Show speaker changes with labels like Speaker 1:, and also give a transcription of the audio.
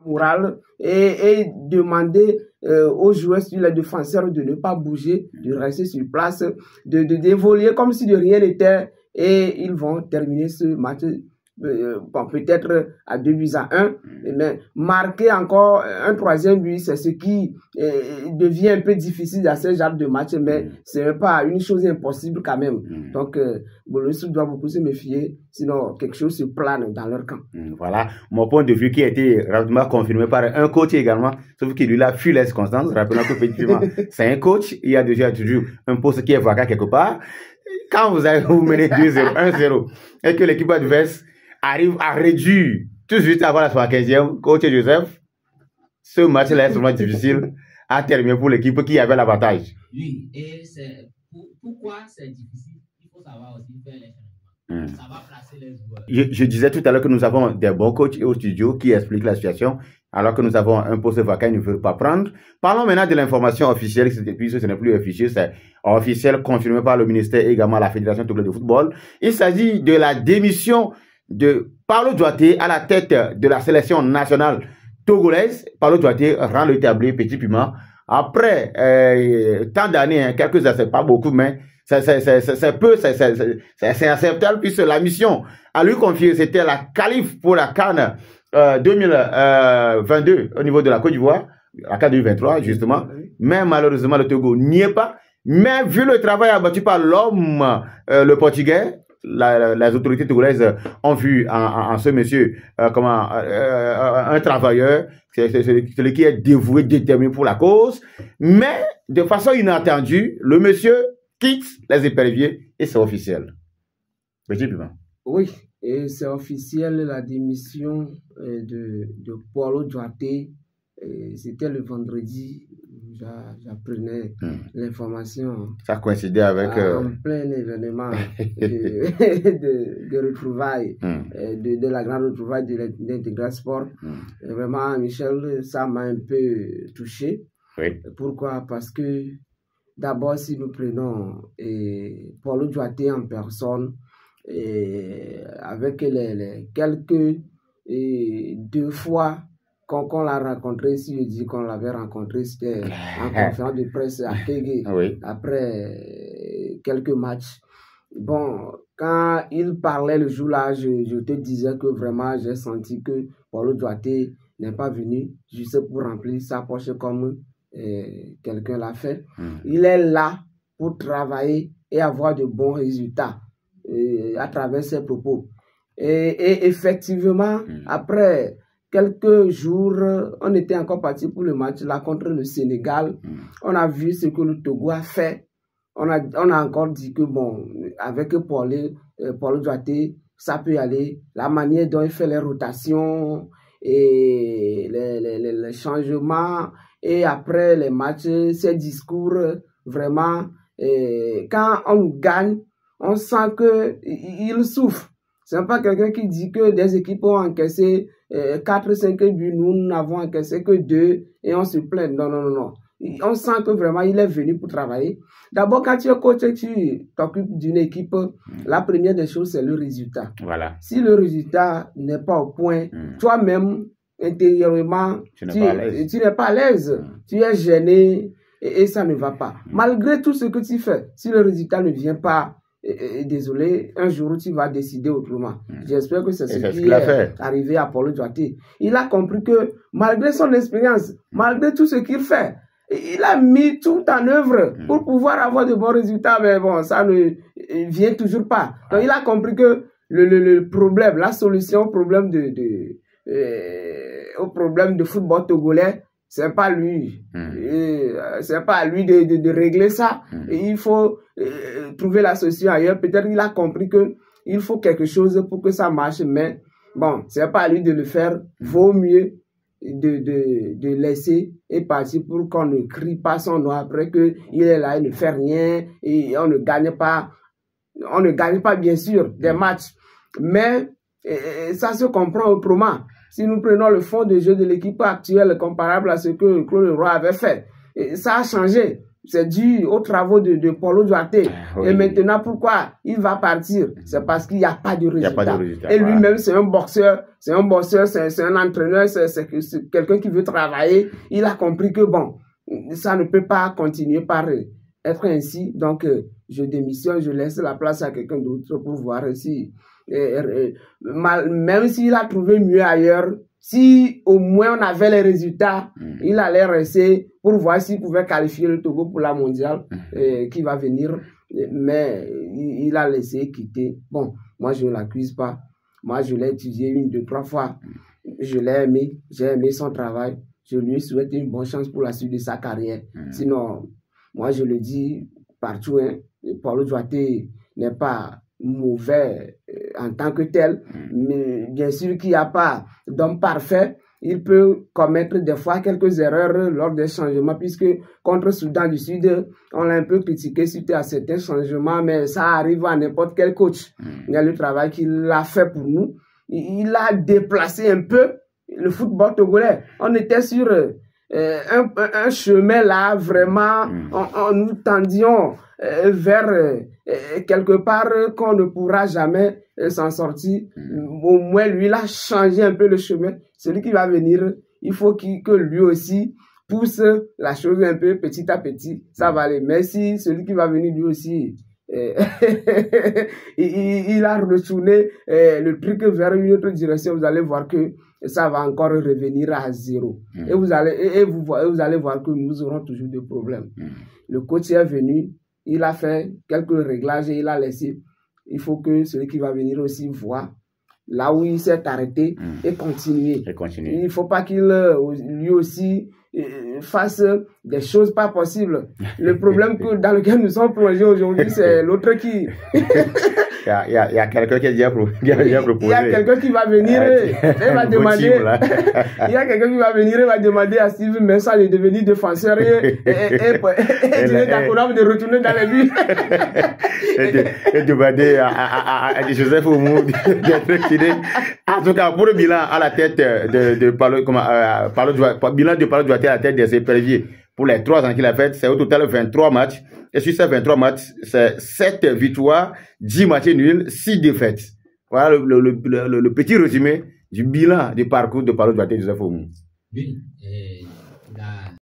Speaker 1: morale et demander aux joueurs, sur les défenseurs, de ne pas bouger, de rester sur place, d'évoluer comme si de rien n'était, et ils vont terminer ce match peut-être à 2-1, mais marquer encore un troisième but, c'est ce qui devient un peu difficile dans ce genre de match, mais ce n'est pas une chose impossible quand même. Donc, Bolossou doit beaucoup se méfier, sinon quelque chose se plane dans leur camp.
Speaker 2: Voilà, mon point de vue qui a été rapidement confirmé par un coach également, sauf qu'il lui a fui les circonstances. Rappelons que Petit Piment, c'est un coach, il y a déjà toujours un poste qui est vacant quelque part. Quand vous menez 2-0, 1-0, et que l'équipe adverse arrive à réduire tout de suite avant la 75e, coach Joseph, ce match-là est vraiment difficile à terminer pour l'équipe qui avait l'avantage.
Speaker 3: Oui, et c'est pourquoi c'est difficile, il faut savoir aussi faire les changements. Ça va placer les joueurs.
Speaker 2: Je disais tout à l'heure que nous avons des bons coachs au studio qui expliquent la situation, alors que nous avons un poste vacant, ils ne veulent pas prendre. Parlons maintenant de l'information officielle, puisque ce n'est plus officiel, c'est officiel, confirmé par le ministère et également la Fédération togolaise de football. Il s'agit de la démission de Paulo Duarte à la tête de la sélection nationale togolaise. Paulo Duarte rend le tablier Petit Piment. Après tant d'années, quelques années, c'est pas beaucoup, mais c'est peu, c'est acceptable, puisque la mission à lui confier, c'était la qualif pour la CAN 2022 au niveau de la Côte d'Ivoire, la CAN 2023 justement, mais malheureusement le Togo n'y est pas. Mais vu le travail abattu par l'homme, le Portugais, les autorités togolaises ont vu en ce monsieur un travailleur, celui qui est dévoué, déterminé pour la cause, mais de façon inattendue, le monsieur quitte les éperviers et c'est officiel. Petit Piment.
Speaker 1: Oui, et c'est officiel la démission de Paulo Duarte. C'était le vendredi, j'apprenais l'information.
Speaker 2: Ça coïncidait avec...
Speaker 1: En plein événement de retrouvailles, de la grande retrouvaille de l'Intégral Sport. Vraiment, Michel, ça m'a un peu touché.
Speaker 2: Oui.
Speaker 1: Pourquoi? Parce que d'abord, si nous prenons Paulo Duarte en personne, avec les quelques 2 fois qu'on l'a rencontré, si je dis qu'on l'avait rencontré, c'était en conférence de presse à Kégué, après quelques matchs. Bon, quand il parlait le jour-là, je te disais que vraiment j'ai senti que Paulo Duarte n'est pas venu juste pour remplir sa poche comme quelqu'un l'a fait. Il est là pour travailler et avoir de bons résultats à travers ses propos. Et effectivement, après quelques jours, on était encore parti pour le match là contre le Sénégal. On a vu ce que le Togo a fait. On a encore dit que bon, avec Paulo Duarte, ça peut y aller. La manière dont il fait les rotations et les changements, et après les matchs, ses discours, vraiment, quand on gagne, on sent qu'il souffre. Ce n'est pas quelqu'un qui dit que des équipes ont encaissé 4-5 buts, nous n'avons encaissé que 2 et on se plaint. Non, non, non, non. On sent que vraiment il est venu pour travailler. D'abord, quand tu es coach et tu t'occupes d'une équipe, la première des choses, c'est le résultat.
Speaker 2: Voilà.
Speaker 1: Si le résultat n'est pas au point, toi-même, intérieurement, tu n'es pas à l'aise. Tu es gêné et ça ne va pas. Malgré tout ce que tu fais, si le résultat ne vient pas, désolé, un jour tu vas décider autrement. J'espère que c'est ce qui est arrivé à Paulo Duarte. Il a compris que malgré son expérience, malgré tout ce qu'il fait, il a mis tout en œuvre pour pouvoir avoir de bons résultats, mais bon, ça ne vient toujours pas. Donc il a compris que le problème, la solution au problème au problème de football togolais, c'est pas lui. C'est pas à lui de régler ça. Et il faut trouver la solution ailleurs. Peut-être qu'il a compris que il faut quelque chose pour que ça marche, mais bon, c'est pas à lui de le faire. Vaut mieux de laisser et partir pour qu'on ne crie pas son nom après que il est là, il ne fait rien et on ne gagne pas. On ne gagne pas bien sûr des matchs, mais ça se comprend autrement. Si nous prenons le fond de jeu de l'équipe actuelle comparable à ce que Claude Leroy avait fait, ça a changé. c'est dû aux travaux de Paulo Duarte. Et maintenant, pourquoi il va partir? C'est parce qu'il n'y a pas de résultat. Et lui-même, c'est un boxeur, c'est un entraîneur, c'est quelqu'un qui veut travailler. Il a compris que bon, ça ne peut pas continuer par être ainsi. Donc, je démissionne, je laisse la place à quelqu'un d'autre pour voir si, même s'il a trouvé mieux ailleurs, si au moins on avait les résultats, il allait rester pour voir s'il pouvait qualifier le Togo pour la mondiale qui va venir. Mais il a laissé quitter. Bon, moi je ne l'accuse pas. Moi je l'ai étudié 1, 2, 3 fois. Je l'ai aimé. J'ai aimé son travail. Je lui souhaite une bonne chance pour la suite de sa carrière. Sinon, moi je le dis partout, hein, Paulo Duarte n'est pas mauvais en tant que tel, mais bien sûr qu'il n'y a pas d'homme parfait. Il peut commettre des fois quelques erreurs lors des changements, puisque contre Soudan du Sud, on l'a un peu critiqué suite à certains changements, mais ça arrive à n'importe quel coach. Il y a le travail qu'il a fait pour nous. Il a déplacé un peu le football togolais. On était sur un chemin là, vraiment, nous tendions vers quelque part qu'on ne pourra jamais s'en sortir. Au moins, lui, il a changé un peu le chemin. Celui qui va venir, il faut que lui aussi pousse la chose un peu petit à petit. Ça va aller. Mais si celui qui va venir, lui aussi, il a retourné le truc vers une autre direction, vous allez voir que ça va encore revenir à zéro. Et vous allez voir que nous aurons toujours des problèmes. Le coach est venu, il a fait quelques réglages et il a laissé. Il faut que celui qui va venir aussi voit là où il s'est arrêté et continuer. Il ne faut pas qu'il lui aussi fasse des choses pas possibles. Le problème dans lequel nous sommes plongés aujourd'hui, c'est l'autre qui...
Speaker 2: Il y a quelqu'un qui a déjà proposé.
Speaker 1: Il y a quelqu'un qui va venir et va demander. Il y a quelqu'un qui va venir et va demander à Steve Mensah de devenir défenseur et dire d'accord de retourner dans les buts.
Speaker 2: Et demander à Joseph Oumou d'être tiré. En tout cas, pour le bilan à la tête de Paulo Duarte à la tête des éperviers pour les 3 ans qu'il a fait, c'est au total 23 matchs. Et sur ces 23 matchs, c'est 7 victoires, 10 matchs nuls, 6 défaites. Voilà le petit résumé du bilan du parcours de Paulo Duarte et Joseph Oumou.
Speaker 3: Oui,